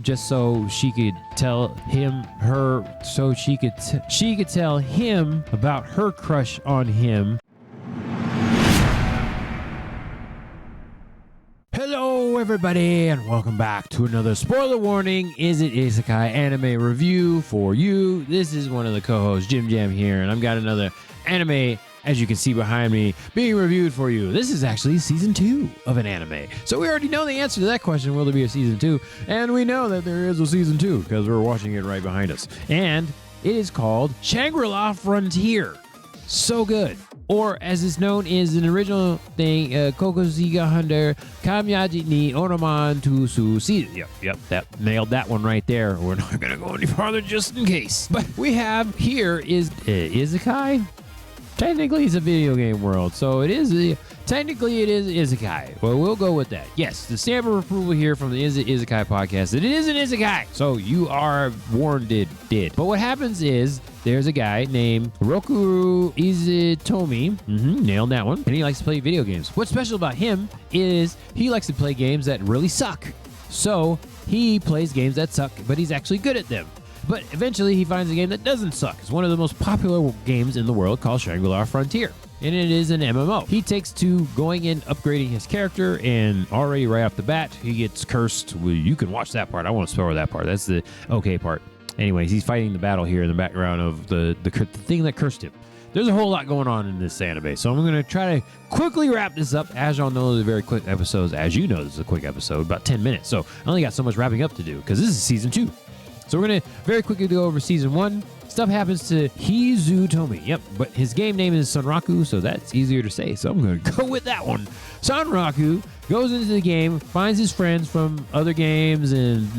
just so she could tell him she could tell him about her crush on him. Hello everybody, and welcome back to another spoiler warning Is It Isekai anime review for you. This is one of the co-hosts, Jim Jam here, and I've got another anime, as you can see behind me, being reviewed for you. This is actually season 2 of an anime. So we already know the answer to that question, will there be a season 2? And we know that there is a season 2 because we're watching it right behind us. And it is called Shangri-La Frontier. So good. Or as it's known is an original thing, Kokoziga Hunter Kamyaji ni Onoman to Susi. Yep, that nailed that one right there. We're not gonna go any farther just in case. But we have here is Isekai. Technically, it's a video game world, so technically it is Isekai. Well, we'll go with that. Yes, the stamp of approval here from the Isekai podcast. It is an Isekai, so you are warned. Did. But what happens is there's a guy named Rakurou Hizutome. Nailed that one. And he likes to play video games. What's special about him is he likes to play games that really suck. So he plays games that suck, but he's actually good at them. But eventually he finds a game that doesn't suck. It's one of the most popular games in the world called Shangri-La Frontier. And it is an MMO. He takes to going and upgrading his character, and already right off the bat, he gets cursed. Well, you can watch that part. I won't spoil that part. That's the okay part. Anyways, he's fighting the battle here in the background of the thing that cursed him. There's a whole lot going on in this anime, so I'm going to try to quickly wrap this up. As y'all know, they're very quick episodes. As you know, this is a quick episode, about 10 minutes. So I only got so much wrapping up to do because this is season 2. So we're going to very quickly go over season 1. Stuff happens to Hizutome. Yep, but his game name is Sunraku, so that's easier to say. So I'm going to go with that one. Sunraku goes into the game, finds his friends from other games and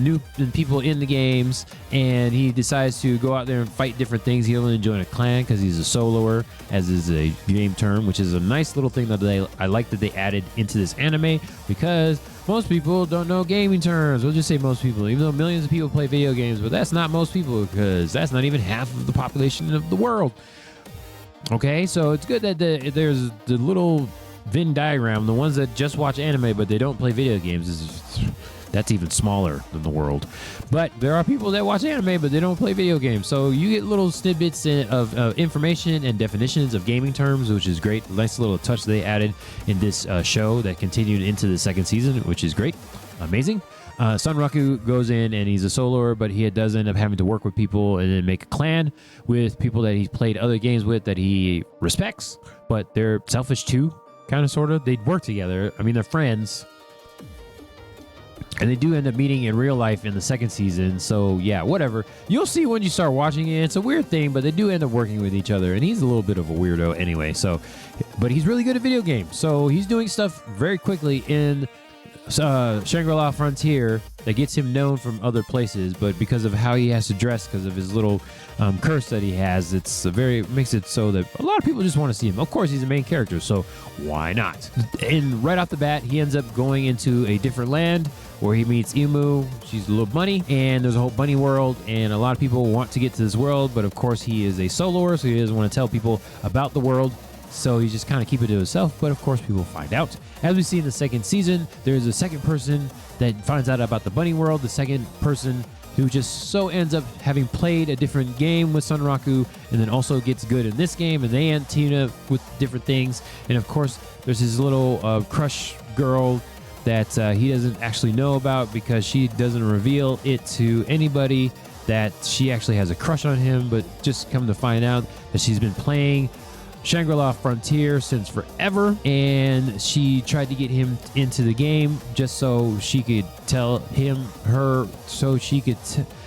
people in the games, and he decides to go out there and fight different things. He'll only join a clan because he's a soloer, as is a game term, which is a nice little thing that I like that they added into this anime, because most people don't know gaming terms. We'll just say most people, even though millions of people play video games, but that's not most people because that's not even half of the population of the world. Okay, so it's good that there's the little Venn diagram, the ones that just watch anime but they don't play video games, that's even smaller than the world. But there are people that watch anime but they don't play video games, so you get little snippets of information and definitions of gaming terms, which is great. Nice little touch they added in this show that continued into the second season, which is great. Amazing. Sunraku goes in and he's a soloer, but he does end up having to work with people and then make a clan with people that he's played other games with that he respects, but they're selfish too. Kind of, sort of. They'd work together. I mean, they're friends. And they do end up meeting in real life in the second season. So, yeah, whatever. You'll see when you start watching it. It's a weird thing, but they do end up working with each other. And he's a little bit of a weirdo anyway. So, but he's really good at video games. So, he's doing stuff very quickly in Shangri-La Frontier that gets him known from other places, but because of how he has to dress, because of his little curse that he has, makes it so that a lot of people just want to see him. Of course, he's a main character, so why not? And right off the bat, he ends up going into a different land where he meets Imu. She's a little bunny, and there's a whole bunny world, and a lot of people want to get to this world, but of course he is a soloer, so he doesn't want to tell people about the world. So he's just kind of keep it to himself, but of course people find out. As we see in the second season, there's a second person that finds out about the bunny world, the second person who just so ends up having played a different game with Sunraku, and then also gets good in this game, and they team up with different things. And of course, there's his little crush girl that he doesn't actually know about because she doesn't reveal it to anybody that she actually has a crush on him, but just come to find out that she's been playing Shangri-La Frontier since forever, and she tried to get him into the game just so she could tell him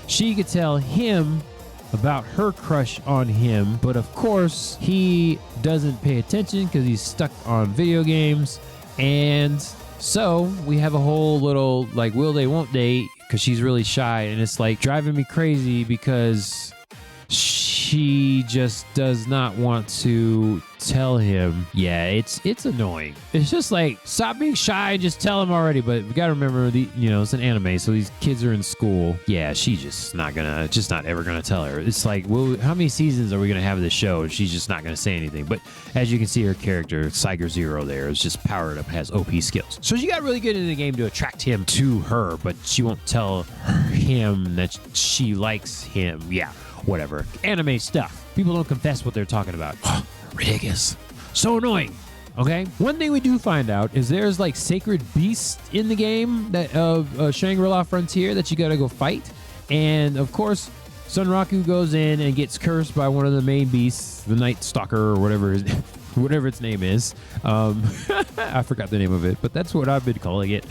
she could tell him about her crush on him. But of course he doesn't pay attention because he's stuck on video games, and so we have a whole little like will they won't they, because she's really shy, and it's like driving me crazy because she just does not want to tell him, yeah, it's annoying. It's just like, stop being shy and just tell him already. But we gotta remember, it's an anime, so these kids are in school. Yeah, she's just not ever gonna tell her. It's like, well, how many seasons are we gonna have of this show? And she's just not gonna say anything. But as you can see, her character, Tiger Zero, there is just powered up, has OP skills. So she got really good in the game to attract him to her, but she won't tell him that she likes him. Yeah, whatever. Anime stuff. People don't confess what they're talking about. Ridiculous. So annoying. Okay. One thing we do find out is there's like sacred beasts in the game that of Shangri-La Frontier that you gotta go fight. And of course, Sunraku goes in and gets cursed by one of the main beasts, the Night Stalker or whatever its name is. I forgot the name of it, but that's what I've been calling it.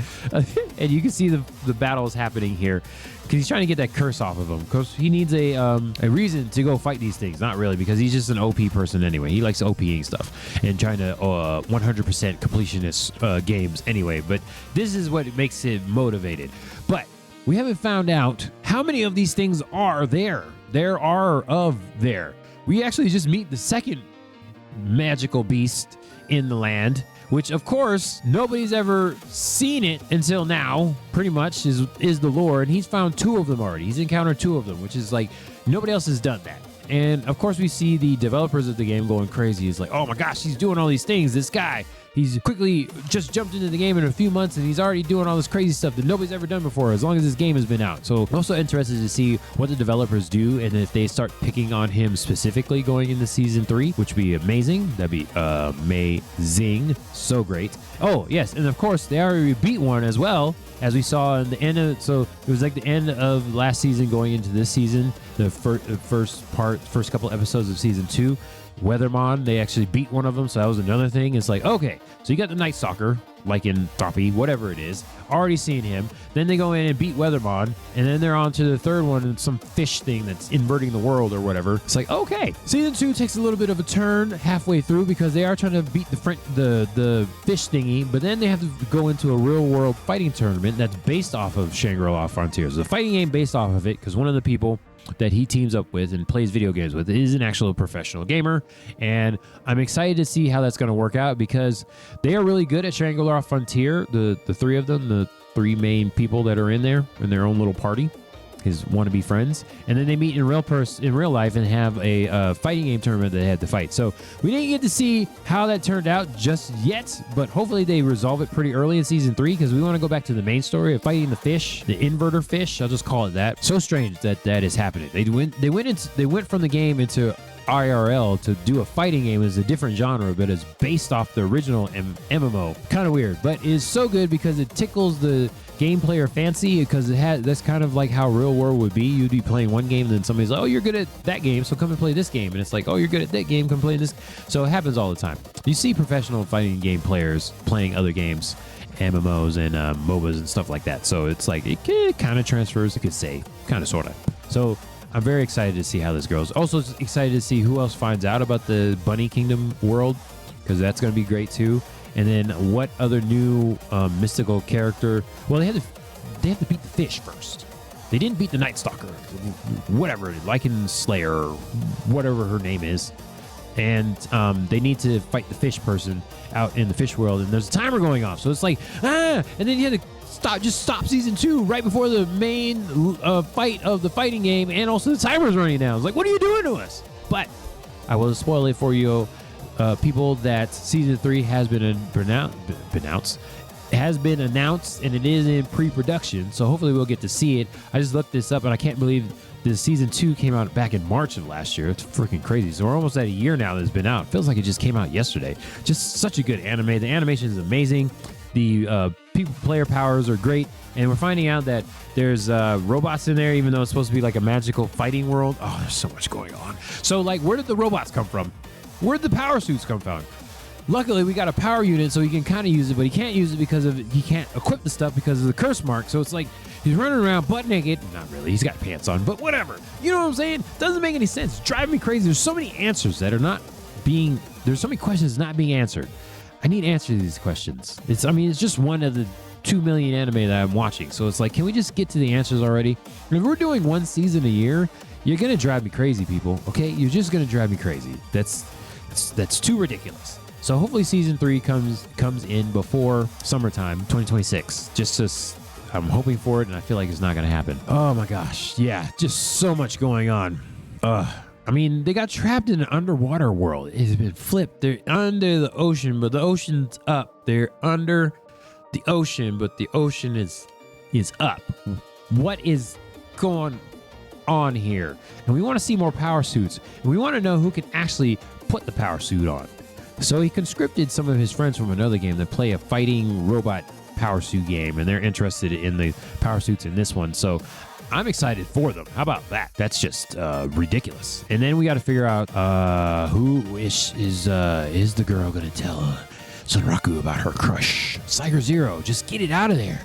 And you can see the battles happening here because he's trying to get that curse off of him because he needs a reason to go fight these things. Not really, because he's just an OP person anyway. He likes OPing stuff and trying to 100% completionist games anyway. But this is what makes it motivated. But we haven't found out how many of these things are there. We actually just meet the second magical beast in the land, which of course nobody's ever seen it until now. Pretty much is the lore, and he's found 2 of them already. He's encountered 2 of them, which is like nobody else has done that. And of course we see the developers of the game going crazy. It's like, oh my gosh, he's doing all these things. This guy, he's quickly just jumped into the game in a few months and he's already doing all this crazy stuff that nobody's ever done before as long as this game has been out. So I'm also interested to see what the developers do and if they start picking on him specifically going into season 3, which would be amazing. That'd be amazing. So great. Oh, yes. And of course, they already beat one as well, as we saw in the end of, so it was like the end of last season going into this season, the first couple episodes of season 2. Weathermon, they actually beat one of them, so that was another thing. It's like, okay, so you got the Night Stalker, like in Thoppy, whatever it is, already seen him. Then they go in and beat Weathermon, and then they're on to the third one, and some fish thing that's inverting the world or whatever. It's like, okay. Season 2 takes a little bit of a turn halfway through because they are trying to beat the fish thingy, but then they have to go into a real-world fighting tournament that's based off of Shangri-La Frontier. So the fighting game based off of it, because one of the people that he teams up with and plays video games with is an actual professional gamer, and I'm excited to see how that's going to work out because they are really good at Shangri-La Frontier. The 3 of them, the 3 main people that are in there in their own little party, his wannabe friends, and then they meet in real life and have a fighting game tournament that they had to fight. So we didn't get to see how that turned out just yet, but hopefully they resolve it pretty early in season 3 because we want to go back to the main story of fighting the fish, the inverter fish. I'll just call it that. So strange that is happening. They went from the game into IRL to do a fighting game as a different genre, but it's based off the original MMO. Kind of weird, but it's so good because it tickles the game player fancy because that's kind of like how real world would be. You'd be playing one game and then somebody's like, oh, you're good at that game, so come and play this game. And it's like, oh, you're good at that game, come play this. So it happens all the time. You see professional fighting game players playing other games, MMOs and MOBAs and stuff like that. So it's like it kind of transfers, you could say, kind of, sort of. So I'm very excited to see how this goes. Also excited to see who else finds out about the Bunny Kingdom world, because that's going to be great too. And then what other new mystical character? Well, they have to beat the fish first. They didn't beat the Night Stalker, whatever, Lycan Slayer, whatever her name is. And they need to fight the fish person out in the fish world. And there's a timer going off, so it's like and then you have to stop season 2 right before the main fight of the fighting game, and also the timer's running down. It's like, what are you doing to us? But I will spoil it for you, people, that season 3 has been announced, and it is in pre-production. So hopefully we'll get to see it. I just looked this up, and I can't believe the season 2 came out back in March of last year. It's freaking crazy. So we're almost at a year now that it's been out. Feels like it just came out yesterday. Just such a good anime. The animation is amazing. The player powers are great, and we're finding out that there's robots in there, even though it's supposed to be like a magical fighting world. Oh, there's so much going on. So, like, where did the robots come from? Where did the power suits come from? Luckily, we got a power unit, so he can kind of use it, but he can't use it because he can't equip the stuff because of the curse mark. So it's like he's running around butt naked. Not really. He's got pants on, but whatever. You know what I'm saying? Doesn't make any sense. It's driving me crazy. There's so many answers that are not being. There's so many questions not being answered. I need answers to these questions. It's just one of the 2 million anime that I'm watching. So it's like, can we just get to the answers already? If we're doing one season a year, you're gonna drive me crazy, people. Okay, you're just gonna drive me crazy. That's too ridiculous. So hopefully season 3 comes in before summertime 2026. I'm hoping for it, and I feel like it's not going to happen. Oh my gosh. Yeah, just so much going on. I mean, they got trapped in an underwater world. It's been flipped. They're under the ocean, but the ocean's up. They're under the ocean, but the ocean is up. What is going on here? And we want to see more power suits. And we want to know who can actually put the power suit on. So he conscripted some of his friends from another game that play a fighting robot power suit game, and they're interested in the power suits in this one. So I'm excited for them. How about that? That's just ridiculous. And then we got to figure out who is the girl going to tell Sunraku about her crush. Cyger Zero, just get it out of there.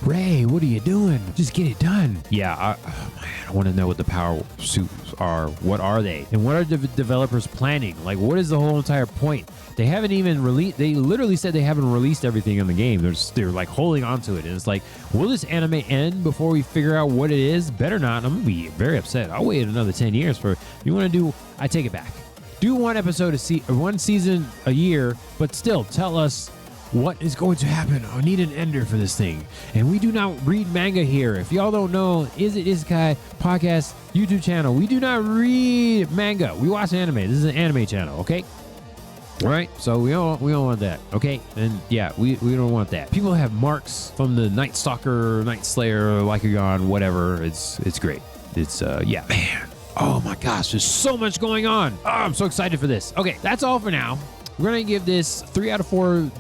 Ray, what are you doing? Just get it done. Yeah, I want to know what the power suits are. What are they? And what are the developers planning? Like, what is the whole entire point? They haven't even released. They literally said they haven't released everything in the game. They're like holding on to it. And it's like, will this anime end before we figure out what it is? Better not. I'm going to be very upset. I'll wait another 10 years for, you want to do, I take it back. Do one episode one season a year, but still tell us what is going to happen. I need an ender for this thing. And we do not read manga here. If y'all don't know, Is It Isekai podcast YouTube channel, we do not read manga. We watch anime. This is an anime channel, okay? All right, so we don't want that, okay? And yeah, we don't want that. People have marks from the Night Stalker, Night Slayer, Lycagon, whatever. It's great. It's yeah, man. Oh my gosh, there's so much going on. Oh, I'm so excited for this. Okay, that's all for now. We're going to give this 3 out of 4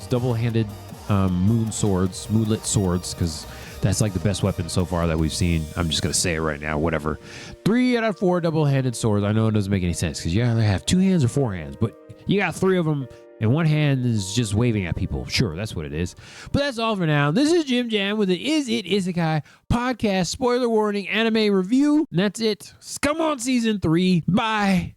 double-handed moonlit swords, because that's like the best weapon so far that we've seen. I'm just going to say it right now, whatever. 3 out of 4 double-handed swords. I know it doesn't make any sense, because you either have 2 hands or 4 hands, but you got 3 of them, and 1 hand is just waving at people. Sure, that's what it is. But that's all for now. This is Jim Jam with the Is It Isekai podcast spoiler warning anime review. And that's it. Come on, season 3. Bye.